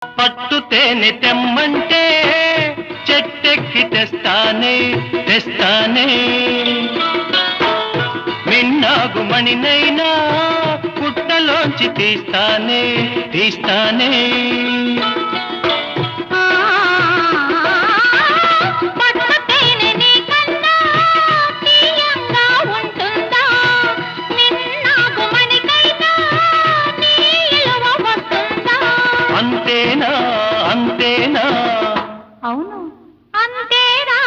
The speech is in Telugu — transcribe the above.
పట్టు తేనె తెమ్మంటే చెట్టెక్కి తెస్తానే తెస్తానే మిన్నాగు మణినైనా పుట్టలోంచి తీస్తానే తీస్తానే అంతేనా అంతేనా అవును అంతేరా